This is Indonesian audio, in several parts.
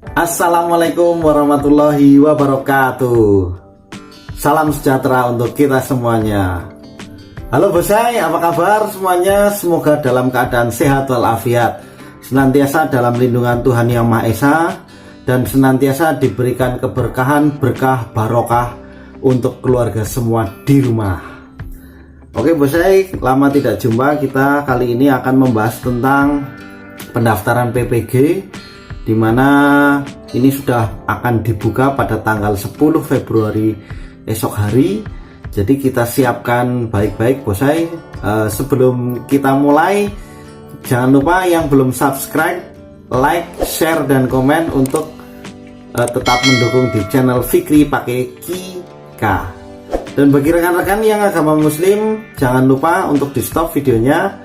Assalamualaikum warahmatullahi wabarakatuh. Salam sejahtera untuk kita semuanya. Halo bosai, apa kabar semuanya? Semoga dalam keadaan sehat walafiat, senantiasa dalam lindungan Tuhan Yang Maha Esa, dan senantiasa diberikan keberkahan, berkah, barokah untuk keluarga semua di rumah. Oke bosai, lama tidak jumpa. Kita kali ini akan membahas tentang pendaftaran PPG, di mana ini sudah akan dibuka pada tanggal 10 Februari esok hari. Jadi kita siapkan baik-baik bosai. Sebelum kita mulai, jangan lupa yang belum subscribe, like, share, dan komen untuk tetap mendukung di channel Fikri pakai Kika. Dan bagi rekan-rekan yang agama muslim, jangan lupa untuk di stop videonya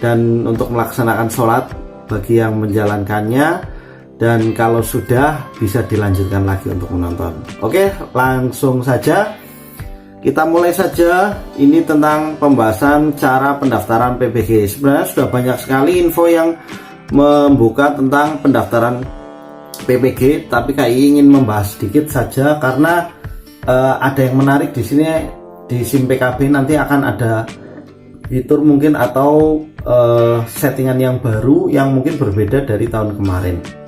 dan untuk melaksanakan sholat bagi yang menjalankannya. Dan kalau sudah, bisa dilanjutkan lagi untuk menonton. Oke, langsung saja kita mulai saja. Ini tentang pembahasan cara pendaftaran PPG. Sebenarnya sudah banyak sekali info yang membuka tentang pendaftaran PPG, tapi kayak ingin membahas sedikit saja karena ada yang menarik di sini. Di SIM PKB nanti akan ada fitur mungkin atau settingan yang baru yang mungkin berbeda dari tahun kemarin.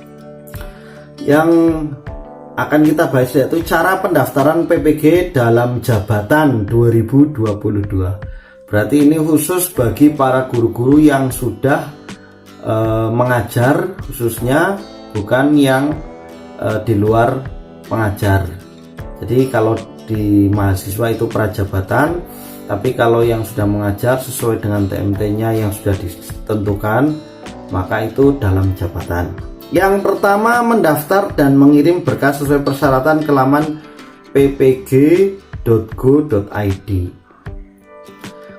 Yang akan kita bahas yaitu cara pendaftaran PPG dalam jabatan 2022. Berarti ini khusus bagi para guru-guru yang sudah mengajar khususnya, bukan yang di luar pengajar. Jadi kalau di mahasiswa itu prajabatan, tapi kalau yang sudah mengajar sesuai dengan TMT-nya yang sudah ditentukan, maka itu dalam jabatan. Yang pertama, mendaftar dan mengirim berkas sesuai persyaratan ke laman ppg.go.id.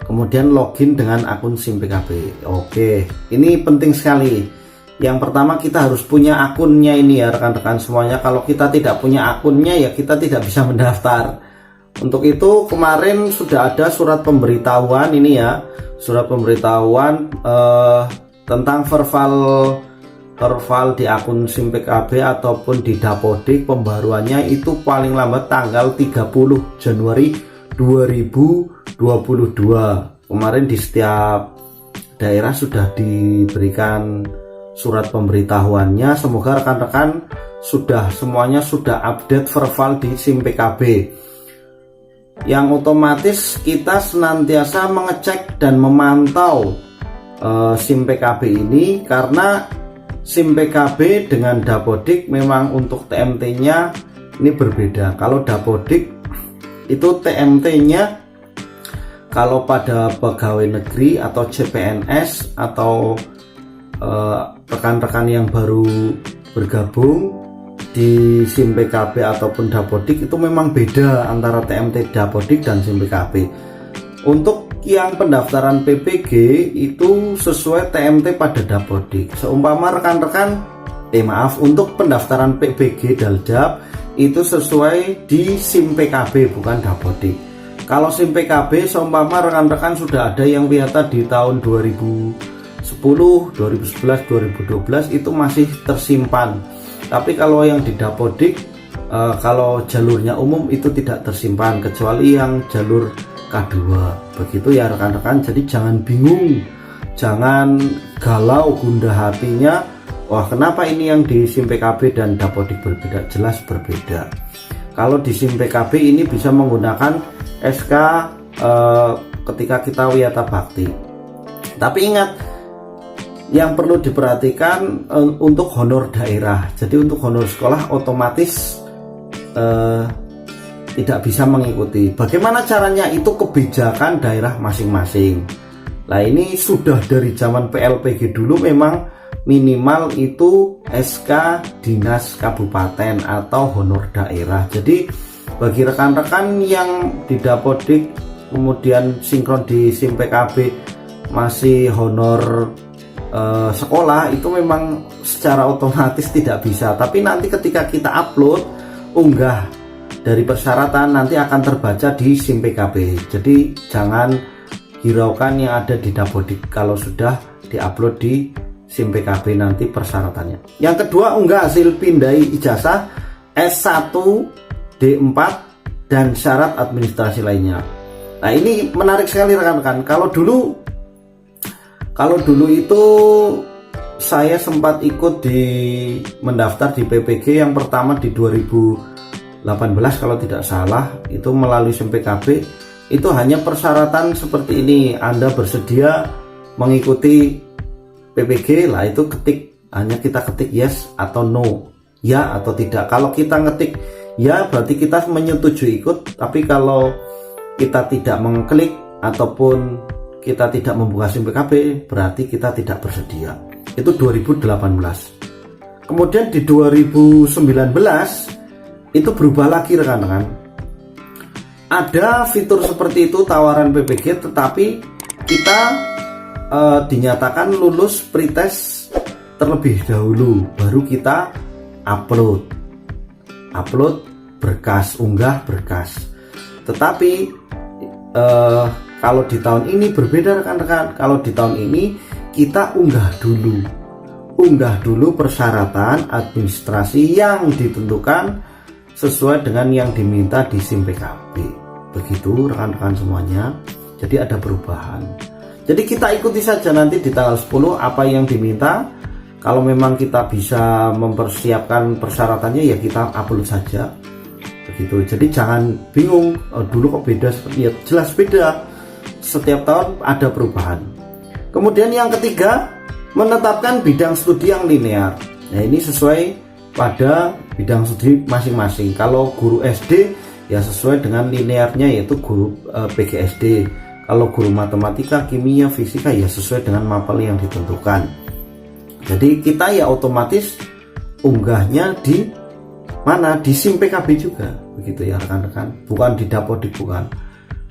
Kemudian login dengan akun SIM PKB. Oke, ini penting sekali. Yang pertama, kita harus punya akunnya ini ya rekan-rekan semuanya. Kalau kita tidak punya akunnya ya kita tidak bisa mendaftar. Untuk itu kemarin sudah ada surat pemberitahuan ini ya, surat pemberitahuan tentang verbal di akun SIM PKB ataupun di Dapodik. Pembaruannya itu paling lambat tanggal 30 Januari 2022. Kemarin di setiap daerah sudah diberikan surat pemberitahuannya. Semoga rekan-rekan semuanya sudah update verbal di SIM PKB, yang otomatis kita senantiasa mengecek dan memantau SIM PKB ini, karena SIM PKB dengan Dapodik memang untuk TMT-nya ini berbeda. Kalau Dapodik itu TMT-nya kalau pada pegawai negeri atau CPNS atau rekan-rekan yang baru bergabung di SIM PKB ataupun Dapodik itu memang beda antara TMT Dapodik dan SIM PKB. Untuk yang pendaftaran PPG itu sesuai TMT pada Dapodik. Seumpama rekan-rekan untuk pendaftaran PPG Daljab itu sesuai di SIM PKB bukan Dapodik. Kalau SIM PKB seumpama rekan-rekan sudah ada yang biasa di tahun 2010, 2011, 2012 itu masih tersimpan. Tapi kalau yang di Dapodik kalau jalurnya umum itu tidak tersimpan kecuali yang jalur K2. Begitu ya rekan-rekan. Jadi jangan bingung, jangan galau gundah hatinya. Wah, kenapa ini yang di SIM PKB dan Dapodik berbeda? Jelas berbeda. Kalau di SIM PKB ini bisa menggunakan SK ketika kita wiyata bakti. Tapi ingat, yang perlu diperhatikan untuk honor daerah. Jadi untuk honor sekolah otomatis tidak bisa mengikuti. Bagaimana caranya? Itu kebijakan daerah masing-masing. Nah ini sudah dari zaman PLPG dulu memang minimal itu SK Dinas Kabupaten atau honor daerah. Jadi bagi rekan-rekan yang di Dapodik kemudian sinkron di SIM PKB masih honor sekolah, itu memang secara otomatis tidak bisa. Tapi nanti ketika kita upload, unggah dari persyaratan, nanti akan terbaca di SIM PKB. Jadi jangan hiraukan yang ada di Dapodik kalau sudah diupload di SIM PKB nanti persyaratannya. Yang kedua, unggah hasil pindai ijazah S1, D4 dan syarat administrasi lainnya. Nah, ini menarik sekali rekan-rekan. Kalau dulu itu saya sempat ikut mendaftar di PPG yang pertama di 2018 kalau tidak salah, itu melalui SIM PKB. Itu hanya persyaratan seperti ini, Anda bersedia mengikuti PPG lah, itu hanya kita ketik yes atau no, ya atau tidak. Kalau kita ngetik ya berarti kita menyetujui ikut, tapi kalau kita tidak mengklik ataupun kita tidak membuka SIM PKB berarti kita tidak bersedia. Itu 2018. Kemudian di 2019 itu berubah lagi rekan-rekan. Ada fitur seperti itu, tawaran PPG, tetapi kita dinyatakan lulus pretest terlebih dahulu, baru kita upload berkas, unggah berkas. Tetapi kalau di tahun ini berbeda rekan-rekan. Kalau di tahun ini kita unggah dulu persyaratan administrasi yang ditentukan sesuai dengan yang diminta di SIM PKB. Begitu rekan-rekan semuanya. Jadi ada perubahan. Jadi kita ikuti saja nanti di tanggal 10 apa yang diminta. Kalau memang kita bisa mempersiapkan persyaratannya ya kita upload saja. Begitu. Jadi jangan bingung, dulu kok beda. Ya jelas beda. Setiap tahun ada perubahan. Kemudian yang ketiga, menetapkan bidang studi yang linear. Nah, ini sesuai pada bidang studi masing-masing. Kalau guru SD ya sesuai dengan linearnya, yaitu guru PGSD. Kalau guru matematika, kimia, fisika ya sesuai dengan mapel yang ditentukan. Jadi kita ya otomatis unggahnya di mana? Di SIM PKB juga, begitu ya rekan-rekan. Bukan di Dapodik, bukan.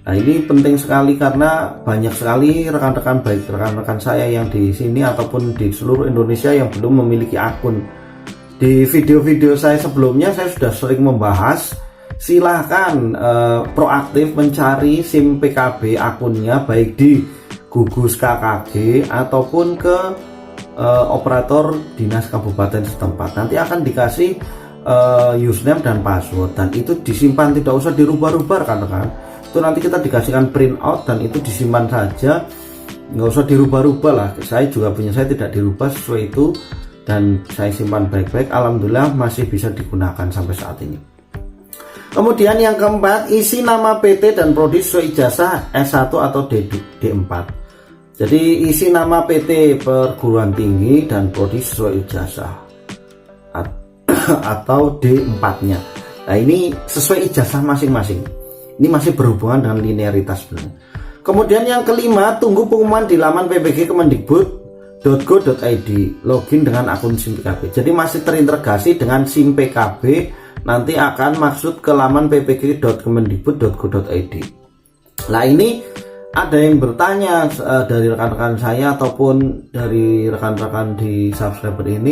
Nah, ini penting sekali karena banyak sekali rekan-rekan, baik rekan-rekan saya yang di sini ataupun di seluruh Indonesia yang belum memiliki akun. Di video-video saya sebelumnya saya sudah sering membahas, silahkan proaktif mencari SIM PKB akunnya baik di Gugus KKG ataupun ke operator dinas kabupaten setempat. Nanti akan dikasih username dan password, dan itu disimpan, tidak usah dirubah-rubah rekan-rekan. Itu nanti kita dikasihkan print out dan itu disimpan saja, nggak usah dirubah-rubah lah. Saya juga punya, saya tidak dirubah sesuai itu dan saya simpan baik-baik. Alhamdulillah masih bisa digunakan sampai saat ini. Kemudian yang keempat, isi nama PT dan prodi sesuai ijazah S1 atau D4. Jadi isi nama PT perguruan tinggi dan prodi sesuai ijazah atau D4-nya. Nah, ini sesuai ijazah masing-masing. Ini masih berhubungan dengan linearitas sebenarnya. Kemudian yang kelima, tunggu pengumuman di laman PPG Kemendikbud.go.id, login dengan akun SIM PKB. Jadi masih terintegrasi dengan SIM PKB, nanti akan masuk ke laman ppg.kemendikbud.go.id. Nah, ini ada yang bertanya dari rekan-rekan saya ataupun dari rekan-rekan di subscriber ini,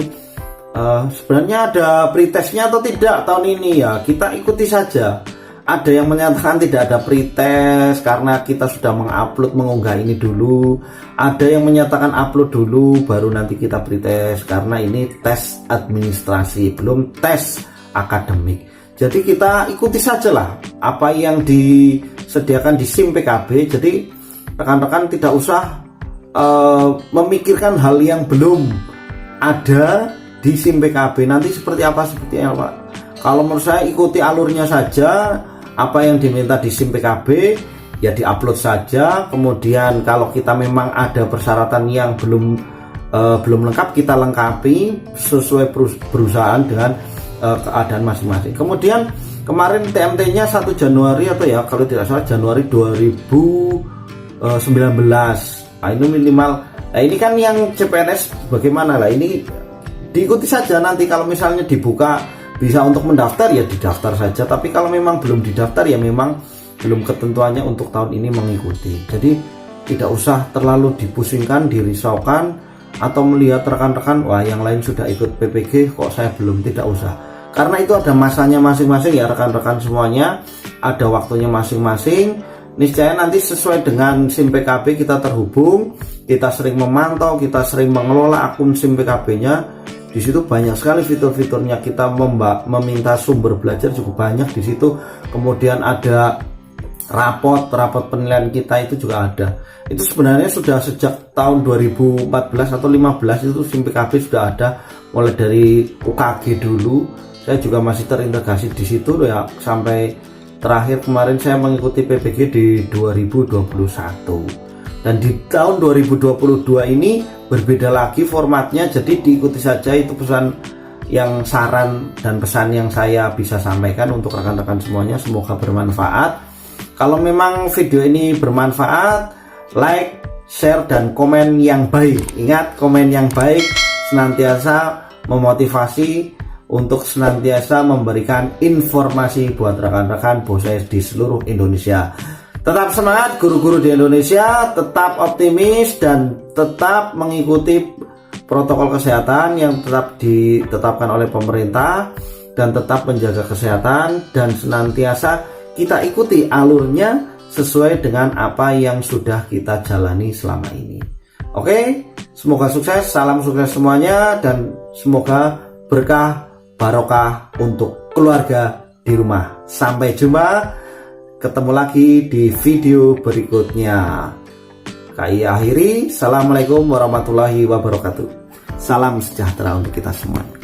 sebenarnya ada pretestnya atau tidak tahun ini ya? Kita ikuti saja. Ada yang menyatakan tidak ada pretest karena kita sudah mengupload, mengunggah ini dulu. Ada yang menyatakan upload dulu baru nanti kita pretest karena ini tes administrasi, belum tes akademik. Jadi kita ikuti sajalah apa yang disediakan di SIM PKB. Jadi rekan-rekan tidak usah memikirkan hal yang belum ada di SIM PKB. Nanti seperti apa Pak. Kalau menurut saya ikuti alurnya saja. Apa yang diminta di SIM PKB ya diupload saja. Kemudian kalau kita memang ada persyaratan yang belum lengkap, kita lengkapi sesuai perusahaan dengan keadaan masing-masing. Kemudian kemarin TMT-nya 1 Januari atau ya kalau tidak salah Januari 2019. Nah, ini minimal. Nah, ini kan yang CPNS bagaimana lah, ini diikuti saja. Nanti kalau misalnya dibuka bisa untuk mendaftar ya didaftar saja, tapi kalau memang belum didaftar ya memang belum ketentuannya untuk tahun ini mengikuti. Jadi tidak usah terlalu dipusingkan, dirisaukan atau melihat rekan-rekan wah yang lain sudah ikut PPG kok saya belum. Tidak usah, karena itu ada masanya masing-masing ya rekan-rekan semuanya, ada waktunya masing-masing. niscaya nanti sesuai dengan SIM PKB kita terhubung, kita sering memantau, kita sering mengelola akun SIM PKB-nya. Di situ banyak sekali fitur-fiturnya, kita meminta sumber belajar cukup banyak di situ. Kemudian ada rapot penilaian kita itu juga ada. Itu sebenarnya sudah sejak tahun 2014 atau 15 itu SIM PKB sudah ada, mulai dari UKG dulu. Saya juga masih terintegrasi di situ ya, sampai terakhir kemarin saya mengikuti PPG di 2021. Dan di tahun 2022 ini berbeda lagi formatnya, jadi diikuti saja. Itu pesan yang saran dan pesan yang saya bisa sampaikan untuk rekan-rekan semuanya, semoga bermanfaat. Kalau memang video ini bermanfaat, like, share, dan komen yang baik. Ingat, komen yang baik senantiasa memotivasi untuk senantiasa memberikan informasi buat rekan-rekan bonsai di seluruh Indonesia. Tetap semangat guru-guru di Indonesia, tetap optimis dan tetap mengikuti protokol kesehatan yang tetap ditetapkan oleh pemerintah, dan tetap menjaga kesehatan dan senantiasa kita ikuti alurnya sesuai dengan apa yang sudah kita jalani selama ini. Oke, semoga sukses, salam sukses semuanya, dan semoga berkah barokah untuk keluarga di rumah. Sampai jumpa. Ketemu lagi di video berikutnya. KI akhiri, assalamualaikum warahmatullahi wabarakatuh. Salam sejahtera untuk kita semua.